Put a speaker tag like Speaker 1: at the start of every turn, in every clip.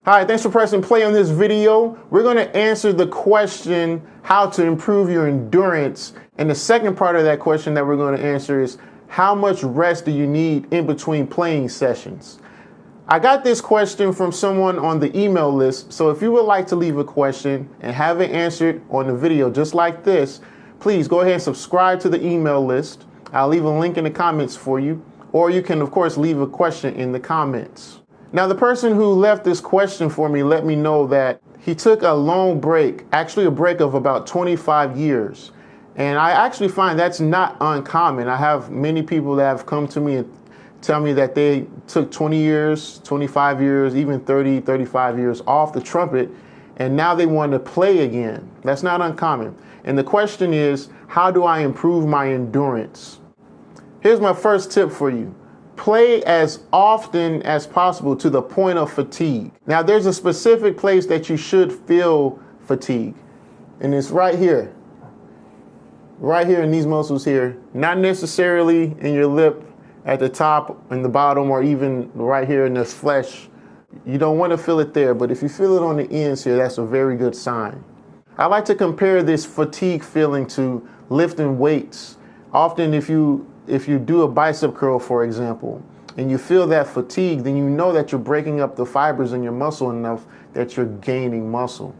Speaker 1: Hi, thanks for pressing play on this video. We're going to answer the question, how to improve your endurance. And the second part of that question that we're going to answer is, how much rest do you need in between playing sessions? I got this question from someone on the email list. So if you would like to leave a question and have it answered on the video just like this, please go ahead and subscribe to the email list. I'll leave a link in the comments for you, or you can of course leave a question in the comments. Now, the person who left this question for me let me know that he took a long break, actually a break of about 25 years. And I actually find that's not uncommon. I have many people that have come to me and tell me that they took 20 years, 25 years, even 30, 35 years off the trumpet, and now they want to play again. That's not uncommon. And the question is, how do I improve my endurance? Here's my first tip for you. Play as often as possible to the point of fatigue. Now, there's a specific place that you should feel fatigue, and it's right here in these muscles here, not necessarily in your lip at the top and the bottom, or even right here in this flesh. You don't want to feel it there, but if you feel it on the ends here, that's a very good sign. I like to compare this fatigue feeling to lifting weights. Often if you do a bicep curl, for example, and you feel that fatigue, then you know that you're breaking up the fibers in your muscle enough that you're gaining muscle.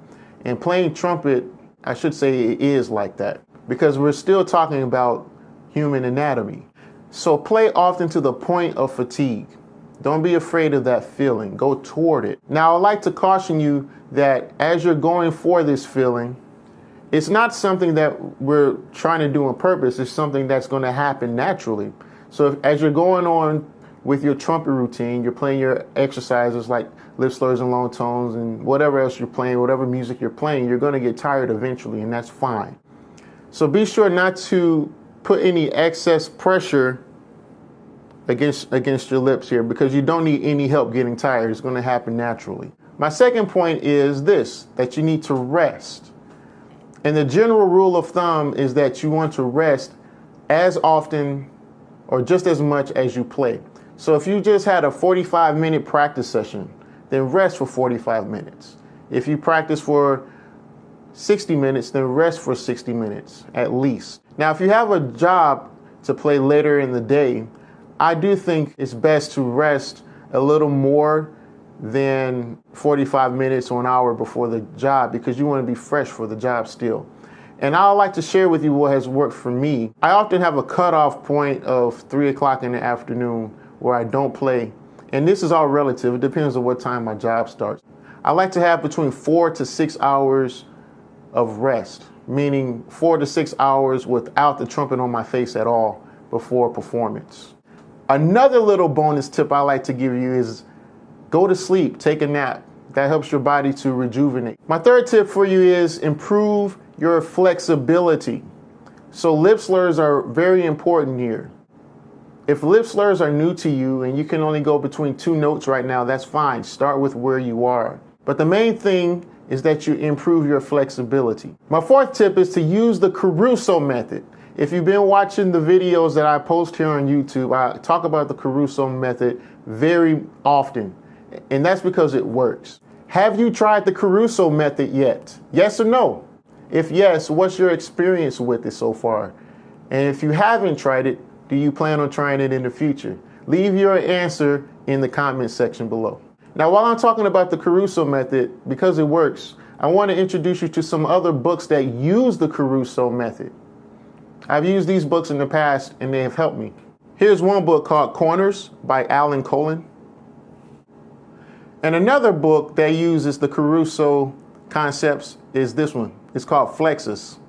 Speaker 1: And playing trumpet, I should say, it is like that, because we're still talking about human anatomy. So play often to the point of fatigue. Don't be afraid of that feeling. Go toward it. Now, I'd like to caution you that as you're going for this feeling, it's not something that we're trying to do on purpose. It's something that's going to happen naturally. So as you're going on with your trumpet routine, you're playing your exercises like lip slurs and long tones and whatever else you're playing, whatever music you're playing, you're going to get tired eventually, and that's fine. So be sure not to put any excess pressure against your lips here, because you don't need any help getting tired. It's going to happen naturally. My second point is this, that you need to rest. And the general rule of thumb is that you want to rest as often or just as much as you play. So if you just had a 45-minute practice session, then rest for 45 minutes. If you practice for 60 minutes, then rest for 60 minutes at least. Now, if you have a job to play later in the day, I do think it's best to rest a little more than 45 minutes or an hour before the job, because you want to be fresh for the job still. And I would like to share with you what has worked for me. I often have a cutoff point of 3 o'clock in the afternoon where I don't play. And this is all relative. It depends on what time my job starts. I like to have between 4 to 6 hours of rest, meaning 4 to 6 hours without the trumpet on my face at all before performance. Another little bonus tip I like to give you is go to sleep, take a nap. That helps your body to rejuvenate. My third tip for you is improve your flexibility. So lip slurs are very important here. If lip slurs are new to you and you can only go between 2 notes right now, that's fine. Start with where you are. But the main thing is that you improve your flexibility. My fourth tip is to use the Caruso method. If you've been watching the videos that I post here on YouTube, I talk about the Caruso method very often. And that's because it works. Have you tried the Caruso method yet? Yes or no? If yes, what's your experience with it so far? And if you haven't tried it, do you plan on trying it in the future? Leave your answer in the comment section below. Now, while I'm talking about the Caruso method, because it works, I want to introduce you to some other books that use the Caruso method. I've used these books in the past and they have helped me. Here's one book called Corners by Alan Cohen. And another book that uses the Caruso concepts is this one. It's called Flexus,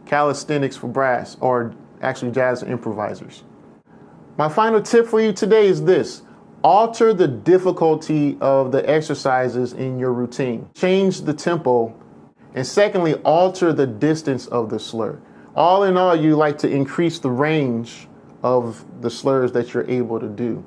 Speaker 1: Calisthenics for Brass, or actually Jazz Improvisers. My final tip for you today is this. Alter the difficulty of the exercises in your routine. Change the tempo. And secondly, alter the distance of the slur. All in all, you like to increase the range of the slurs that you're able to do.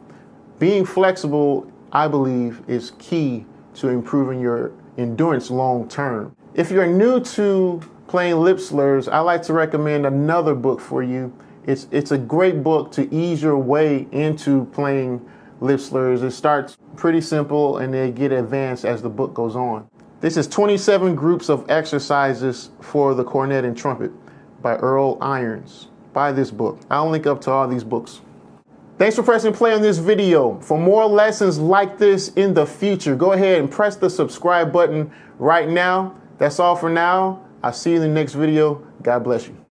Speaker 1: Being flexible, I believe, is key to improving your endurance long term. If you're new to playing lip slurs, I like to recommend another book for you. It's a great book to ease your way into playing lip slurs. It starts pretty simple and they get advanced as the book goes on. This is 27 groups of exercises for the cornet and trumpet by Earl Irons. Buy this book. I'll link up to all these books. Thanks for pressing play on this video. For more lessons like this in the future, go ahead and press the subscribe button right now. That's all for now. I'll see you in the next video. God bless you.